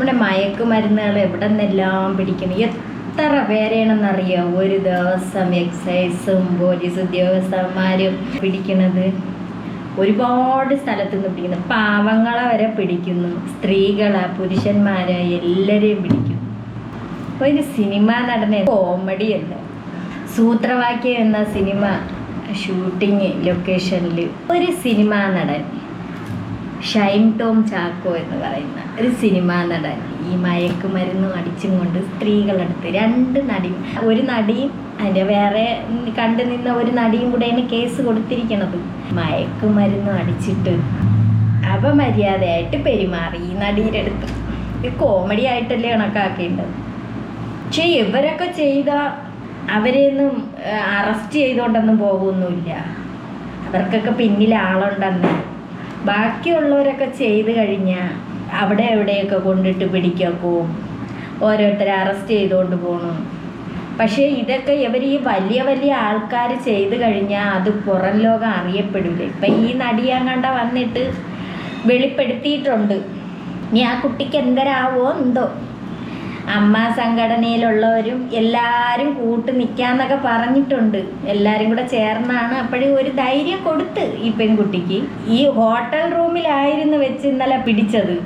നമ്മുടെ മയക്കുമരുന്നുകൾ എവിടെ നിന്നെല്ലാം പിടിക്കണം. എത്ര പേരെയാണെന്നറിയാം ഒരു ദിവസം എക്സൈസും പോലീസ് ഉദ്യോഗസ്ഥന്മാരും പിടിക്കുന്നത്. ഒരുപാട് സ്ഥലത്തു നിന്ന് പിടിക്കുന്നു. പാവങ്ങളെ വരെ പിടിക്കുന്നു, സ്ത്രീകളെ പുരുഷന്മാരെ എല്ലാവരെയും പിടിക്കുന്നു. ഒരു സിനിമ നടന്ന കോമഡിയല്ല. സൂത്രവാക്യം എന്ന സിനിമ ഷൂട്ടിങ് ലൊക്കേഷനിൽ ഒരു സിനിമാ നടൻ ഷൈൻ ടോം ചാക്കോ എന്ന് പറയുന്ന ഒരു സിനിമാ നടൻ ഈ മയക്കുമരുന്നും അടിച്ചും കൊണ്ട് സ്ത്രീകളെടുത്ത് ഒരു നടിയും അതിൻ്റെ വേറെ കണ്ടു നിന്ന ഒരു നടിയും കൂടെയാണ് കേസ് കൊടുത്തിരിക്കണത്. മയക്കുമരുന്നും അടിച്ചിട്ട് അപമര്യാദയായിട്ട് പെരുമാറി ഈ നടിയുടെ അടുത്ത്. ഇത് കോമഡി ആയിട്ടല്ലേ കണക്കാക്കേണ്ടത്. പക്ഷേ ഇവരൊക്കെ ചെയ്ത അവരെയൊന്നും അറസ്റ്റ് ചെയ്തുകൊണ്ടൊന്നും പോകുന്നില്ല. അവർക്കൊക്കെ പിന്നിൽ ആളുണ്ടെന്ന്. ബാക്കിയുള്ളവരൊക്കെ ചെയ്ത് കഴിഞ്ഞാൽ അവിടെ എവിടെയൊക്കെ കൊണ്ടിട്ട് പിടിക്കും, ഓരോരുത്തരെ അറസ്റ്റ് ചെയ്തുകൊണ്ട് പോകണം. പക്ഷേ ഇതൊക്കെ ഇവർ ഈ വലിയ വലിയ ആൾക്കാർ ചെയ്ത് കഴിഞ്ഞാൽ അത് പുറം ലോകം അറിയപ്പെടില്ല. ഇപ്പം ഈ നടിയാങ്ങണ്ട വന്നിട്ട് വെളിപ്പെടുത്തിയിട്ടുണ്ട്. ഇനി ആ കുട്ടിക്ക് എന്തരാവോ എന്തോ. അമ്മ സംഘടനയിലുള്ളവരും എല്ലാവരും കൂട്ട് നിൽക്കാന്നൊക്കെ പറഞ്ഞിട്ടുണ്ട്. എല്ലാവരും കൂടെ ചേർന്നാണ് അപ്പോഴും ഒരു ധൈര്യം കൊടുത്ത് ഈ പെൺകുട്ടിക്ക്. ഈ ഹോട്ടൽ റൂമിലായിരുന്നു വെച്ച് ഇന്നലെ പിടിച്ചത്.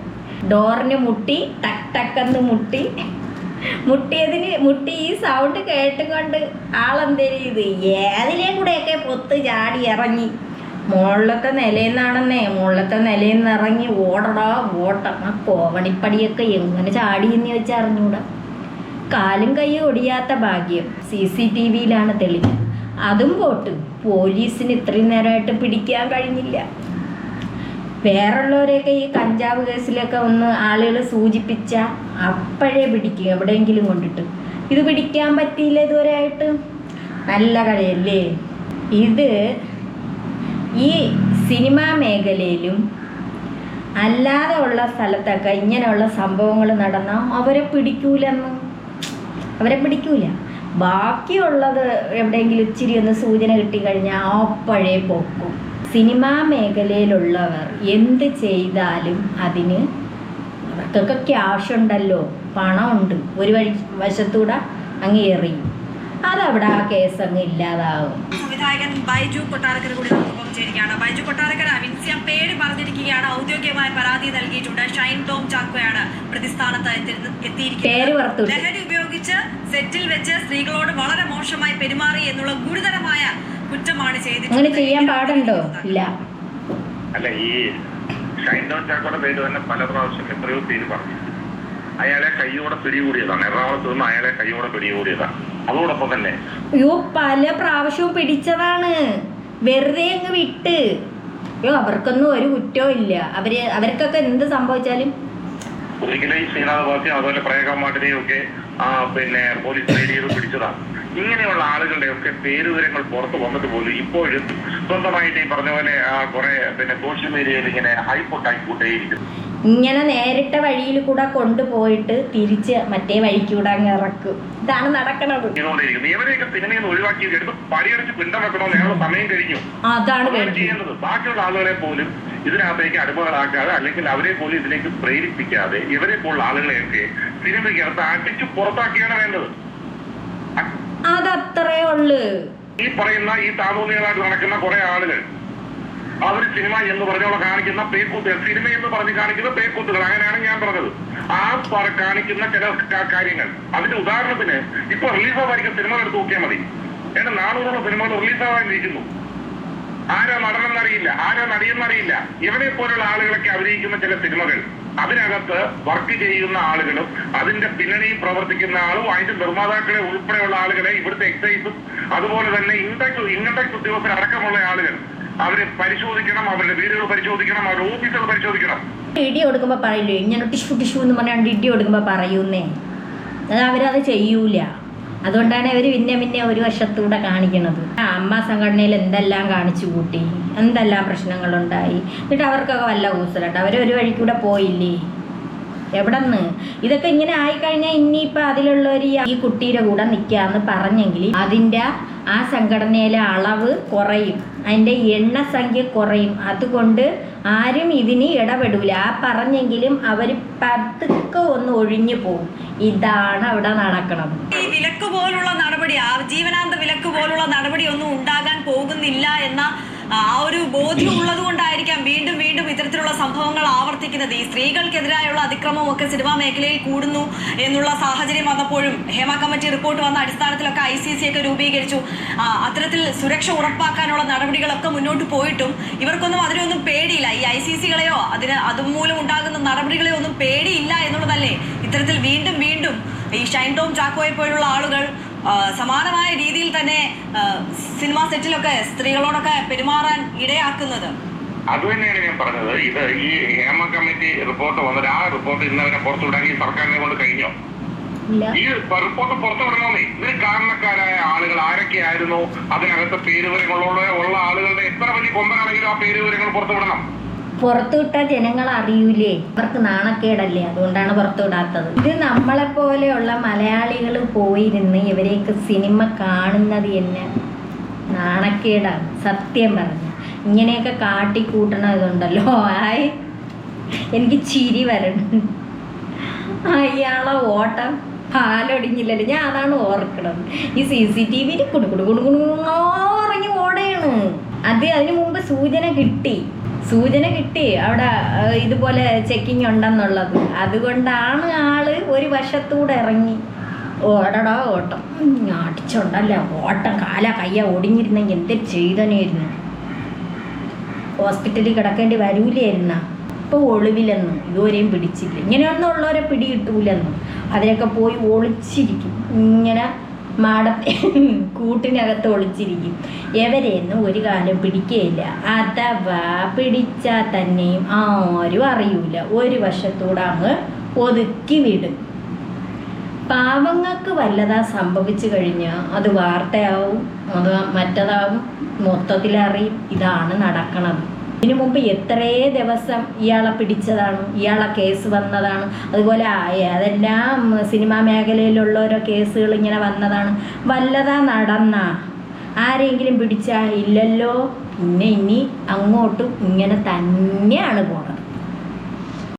ഡോറിന് മുട്ടി, ടക്ക് ടക്കെന്ന് മുട്ടി ഈ സൗണ്ട് കേട്ടുകൊണ്ട് ആളെന്തേലും ഇത് ഏതിലേയും കൂടെയൊക്കെ പൊത്ത് ചാടി ഇറങ്ങി. മുകളിലത്തെ നിലയിൽ നിന്ന് ഇറങ്ങി ഓട്ടം. ആ കോവണിപ്പടിയൊക്കെ എങ്ങനെ ചാടിയെന്ന് വെച്ചാൽ അറിഞ്ഞൂടാ. കാലും കൈയും ഒടിയാത്ത ഭാഗ്യം. CCTVയിലാണ് തെളിഞ്ഞത്. അതും പോട്ട് പോലീസിന് ഇത്രയും നേരമായിട്ട് പിടിക്കാൻ കഴിഞ്ഞില്ല. വേറുള്ളവരെയൊക്കെ ഈ കഞ്ചാവ് കേസിലൊക്കെ ഒന്ന് ആളുകൾ സൂചിപ്പിച്ച അപ്പോഴേ പിടിക്കും, എവിടെയെങ്കിലും കൊണ്ടിട്ട്. ഇത് പിടിക്കാൻ പറ്റിയില്ല ഇതുവരെ ആയിട്ട്. നല്ല കളിയല്ലേ ഇത്. ഈ സിനിമാ മേഖലയിലും അല്ലാതെ ഉള്ള സ്ഥലത്തൊക്കെ ഇങ്ങനെയുള്ള സംഭവങ്ങൾ നടന്നാൽ അവരെ പിടിക്കൂല. ബാക്കിയുള്ളത് എവിടെയെങ്കിലും ഇച്ചിരി ഒന്ന് സൂചന കിട്ടിക്കഴിഞ്ഞാൽ അപ്പോഴേ പോക്കും. സിനിമാ മേഖലയിലുള്ളവർ എന്ത് ചെയ്താലും അതിന് അവർക്കൊക്കെ ക്യാഷ് ഉണ്ടല്ലോ, പണമുണ്ട്. ഒരു വശത്തൂടെ അങ്ങ് എറിയും. അതവിടെ ആ കേസ് അങ്ങ് ഇല്ലാതാവും. സംവിധായകൻ ബൈജു കൊട്ടാരക്കര കൂടി നമുക്കൊപ്പം ചേരുകയാണ്. ബൈജു കൊട്ടാരക്കര, വിൻസിയം പേര് പറഞ്ഞിരിക്കുകയാണ്, ഔദ്യോഗികമായ പരാതി നൽകിയിട്ടുണ്ട്. ഷൈൻ ടോം ചാക്കോയാണ് പ്രതിസ്ഥാനത്ത് എത്തിയിരിക്കുന്നത്. ലഹരി ഉപയോഗിച്ച് സെറ്റിൽ വെച്ച് സ്ത്രീകളോട് വളരെ മോശമായി പെരുമാറി എന്നുള്ള ഗുരുതരമായ കുറ്റമാണ് ചെയ്തിട്ടുള്ളത്. അങ്ങനെ ചെയ്യാൻ പാടുണ്ടോ? ഇല്ല. അല്ല, ഈ ഷൈൻ ടോം ചാക്കോയുടെ പേര് തന്നെ പല പ്രാവശ്യം എത്രയോ പേര് പറഞ്ഞു. അയാളെ കൈയോടെ പിടികൂടിയതാണ്. എറണാകുളത്ത് നിന്ന് അയാളെ കൈയോടെ പിടികൂടിയതാണ്. അതോടൊപ്പം തന്നെ പല പ്രാവശ്യവും പിടിച്ചതാണ്. വെറുതെ അങ്ങ് വിട്ട്. അവർക്കൊന്നും ഒരു കുറ്റവും ഇല്ല. അവർക്കൊക്കെ എന്ത് സംഭവിച്ചാലും ഒരിക്കലും ഈ ശ്രീനാഥ് അതുപോലെ പ്രേഗമാട്ടിനെയും ഒക്കെ പോലീസ് റെയ്ഡ് ചെയ്ത് പിടിച്ചതാണ്. ഇങ്ങനെയുള്ള ആളുകളുടെ ഒക്കെ പേരുവിവരങ്ങൾ പുറത്ത് വന്നിട്ട് പോലും ഇപ്പോഴും സ്വന്തമായിട്ട് ഈ പറഞ്ഞ പോലെ കുറെ സോഷ്യൽ മീഡിയയിൽ ഇങ്ങനെ ഹൈപ്പോട്ടായിക്കൊണ്ടേയിരിക്കുന്നു. ഇങ്ങനെ നേരിട്ട വഴിയിൽ കൂടെ കൊണ്ടുപോയിട്ട് തിരിച്ച് മറ്റേ വഴിക്കൂടെ അങ്ങ് ഇറക്കും. ഇതാണ് നടക്കണത്. ഇവരെയൊക്കെ സിനിമയിൽ ഒഴിവാക്കി എടുത്ത് പടിയടിച്ച് പിണ്ടം വെക്കണമെന്ന് ഞങ്ങളുടെ സമയം കഴിഞ്ഞു. അതാണ് ചെയ്യുന്നത്. ബാക്കിയുള്ള ആളുകളെ പോലും ഇതിനകത്തേക്ക് അടിമകളാക്കാതെ അല്ലെങ്കിൽ അവരെ പോലും ഇതിലേക്ക് പ്രേരിപ്പിക്കാതെ ഇവരെ പോലുള്ള ആളുകളെയൊക്കെ സിനിമയ്ക്കകത്ത് അടിച്ച് പുറത്താക്കിയാണ് വേണ്ടത്. അതത്രേ ഉള്ളു. ഈ പറയുന്ന ഈ താതോന്നികളായിട്ട് നടക്കുന്ന കുറെ ആളുകൾ അവർ സിനിമ എന്ന് പറഞ്ഞോളെ കാണിക്കുന്ന പേക്കൂത്തുകൾ, സിനിമ എന്ന് പറഞ്ഞ് കാണിക്കുന്ന പേക്കൂത്തുകൾ, അങ്ങനെയാണ് ഞാൻ പറഞ്ഞത്. ആ കാണിക്കുന്ന ചില കാര്യങ്ങൾ, അതിന്റെ ഉദാഹരണത്തിന് ഇപ്പൊ റിലീസാവായിരിക്കും സിനിമകൾ എടുത്ത് നോക്കിയാൽ മതി. 400 സിനിമകൾ റിലീസാവാനിരിക്കുന്നു. ആരാ നടനെന്നറിയില്ല, ആരാ നടിയെന്നറിയില്ല. ഇവരെ പോലുള്ള ആളുകളൊക്കെ അഭിനയിക്കുന്ന ചില സിനിമകൾ, അതിനകത്ത് വർക്ക് ചെയ്യുന്ന ആളുകളും അതിന്റെ പിന്നണിയിൽ പ്രവർത്തിക്കുന്ന ആളും അതിന്റെ നിർമ്മാതാക്കളെ ഉൾപ്പെടെയുള്ള ആളുകളെ ഇവിടുത്തെ എക്സൈസും അതുപോലെ തന്നെ ഇൻകം ടാക്സ് ഉദ്യോഗസ്ഥരടക്കമുള്ള ആളുകൾ അവരെ പരിശോധിക്കണം, അവരുടെ വീടുകൾ പരിശോധിക്കണം, അവരുടെ ഓഫീസുകൾ പരിശോധിക്കണം. ഇടി കൊടുക്കുമ്പോ പറയില്ലേ ഇങ്ങനെ ടിഷു എന്ന് പറഞ്ഞാൽ ഇടി കൊടുക്കുമ്പോ പറയൂന്നേ. അത് അവരത് ചെയ്യൂല. അതുകൊണ്ടാണ് അവർ പിന്നെ ഒരു വശത്തൂടെ കാണിക്കണത്. അമ്മ സംഘടനയിൽ എന്തെല്ലാം കാണിച്ചു കൂട്ടി, എന്തെല്ലാം പ്രശ്നങ്ങളുണ്ടായി. എന്നിട്ട് അവർക്കൊക്കെ വല്ല കൂസലുണ്ട്. അവരൊരു വഴിക്കൂടെ പോയില്ലേ. എവിടെന്ന് ഇതൊക്കെ ഇങ്ങനെ ആയിക്കഴിഞ്ഞാൽ ഇനിയിപ്പോൾ അതിലുള്ളവർ ഈ കുട്ടിയുടെ കൂടെ നിൽക്കാന്ന് പറഞ്ഞെങ്കിൽ അതിൻ്റെ ആ സംഘടനയിലെ അളവ് കുറയും. അതിൻ്റെ എണ്ണസംഖ്യ കുറയും. അതുകൊണ്ട് ആരും ഇതിന് ഇടപെടില്ല. ആ പറഞ്ഞെങ്കിലും അവർ പതുക്കെ ഒന്ന് ഒഴിഞ്ഞു പോകും. ഇതാണ് അവിടെ നടക്കുന്നത്. ഈ വിലക്ക് പോലുള്ള നടപടി, ജീവനാന്ത വിലക്ക് പോലുള്ള നടപടി ഒന്നും ഉണ്ടാകാൻ പോകുന്നില്ല എന്ന ആ ഒരു ബോധ്യം ഉള്ളത് കൊണ്ടായിരിക്കാം വീണ്ടും വീണ്ടും ഇത്തരത്തിലുള്ള സംഭവങ്ങൾ ആവർത്തിക്കുന്നത്. ഈ സ്ത്രീകൾക്കെതിരായുള്ള അതിക്രമമൊക്കെ സിനിമാ മേഖലയിൽ കൂടുന്നു എന്നുള്ള സാഹചര്യം വന്നപ്പോഴും ഹേമ കമ്മിറ്റി റിപ്പോർട്ട് വന്ന അടിസ്ഥാനത്തിലൊക്കെ ICC ഒക്കെ രൂപീകരിച്ചു. അത്തരത്തിൽ സുരക്ഷ ഉറപ്പാക്കാനുള്ള നടപടികളൊക്കെ മുന്നോട്ട് പോയിട്ടും ഇവർക്കൊന്നും അതിനൊന്നും പേടിയില്ല. ഈ ICC-കളെയോ അതുമൂലം ഉണ്ടാകുന്ന നടപടികളെയോ ഒന്നും പേടിയില്ല എന്നുള്ളതല്ലേ ഇത്തരത്തിൽ വീണ്ടും വീണ്ടും ഈ ഷൈൻ ടോം ചാക്കോയെ പോലുള്ള ആളുകൾ സമാനമായ രീതിയിൽ തന്നെ സിനിമാ സെറ്റിലൊക്കെ സ്ത്രീകളോടൊക്കെ പെരുമാറാൻ ഇടയാക്കുന്നത്? അത് തന്നെയാണ് ഞാൻ പറഞ്ഞത്. ഇത് ഈ ഹേമ കമ്മിറ്റി റിപ്പോർട്ട് വന്നത്, ആ റിപ്പോർട്ട് ഇന്നവരെ പുറത്തുവിടാൻ ഈ സർക്കാരിനെ കൊണ്ട് കഴിഞ്ഞോ? ഈ റിപ്പോർട്ട് പുറത്തുവിടണമെന്നേ. ഇതിന് കാരണക്കാരായ ആളുകൾ ആരൊക്കെയായിരുന്നു, അതിനകത്ത് പേരുവിവരങ്ങളുള്ള ആളുകളുടെ എത്ര വലിയ കൊമ്പനാണെങ്കിലും ആ പേരുവിവരങ്ങൾ പുറത്തുവിടണം. പുറത്തുവിട്ട ജനങ്ങൾ അറിയൂലേ? അവർക്ക് നാണക്കേടല്ലേ, അതുകൊണ്ടാണ് പുറത്തുവിടാത്തത്. ഇത് നമ്മളെപ്പോലെയുള്ള മലയാളികൾ പോയിരുന്ന് ഇവരെയൊക്കെ സിനിമ കാണുന്നത് തന്നെ നാണക്കേടാണ്. സത്യം പറഞ്ഞ ഇങ്ങനെയൊക്കെ കാട്ടിക്കൂട്ടണതുണ്ടല്ലോ, എനിക്ക് ചിരി വരണം. അയാളെ ഓട്ടം പാലൊടിഞ്ഞില്ലല്ലോ, ഞാൻ അതാണ് ഓർക്കണത്. ഈ CCTV കുടുകുടുകുടുകുടുറങ്ങി ഓടയാണ്. അതിനു മുമ്പ് സൂചന കിട്ടി അവിടെ ഇതുപോലെ ചെക്കിങ് ഉണ്ടെന്നുള്ളത്. അതുകൊണ്ടാണ് ആള് ഒരു വശത്തൂടെ ഇറങ്ങി ഓടടാ ഓട്ടം. അടിച്ചുണ്ടല്ലോ ഓട്ടം, കാല കയ്യ ഒടിഞ്ഞിരുന്നെങ്കിൽ എന്തൊരു ചെയ്തനായിരുന്നു. ഹോസ്പിറ്റലിൽ കിടക്കേണ്ടി വരൂലായിരുന്ന. ഇപ്പോൾ ഒളിവിലെന്നും ഇതുവരെയും പിടിച്ചില്ല. ഇങ്ങനെയൊന്നും ഉള്ളവരെ പിടി കിട്ടൂലെന്നും അതിനൊക്കെ പോയി ഒളിച്ചിരിക്കും. ഇങ്ങനെ കൂട്ടിനകത്ത് ഒളിച്ചിരിക്കും. എവരെയൊന്നും ഒരു കാലം പിടിക്കുകയില്ല. അഥവാ പിടിച്ചാൽ തന്നെയും ആരും അറിയൂല. ഒരു വശത്തൂടെ അങ്ങ് ഒതുക്കി വിടും. പാവങ്ങൾക്ക് വല്ലതാ സംഭവിച്ചു കഴിഞ്ഞാൽ അത് വാർത്തയാവും, അത് മറ്റതാവും, മൊത്തത്തിലറിയും. ഇതാണ് നടക്കണത്. ഇതിനു മുമ്പ് എത്രേ ദിവസം ഇയാളെ പിടിച്ചതാണ്, ഇയാളെ കേസ് വന്നതാണ്. അതുപോലെ അതെല്ലാം സിനിമാ മേഖലയിലുള്ളോരോ കേസുകൾ ഇങ്ങനെ വന്നതാണ്. വല്ലതാ നടന്ന ആരെങ്കിലും പിടിച്ചാൽ ഇല്ലല്ലോ. പിന്നെ ഇനി അങ്ങോട്ടും ഇങ്ങനെ തന്നെയാണ് പോണത്.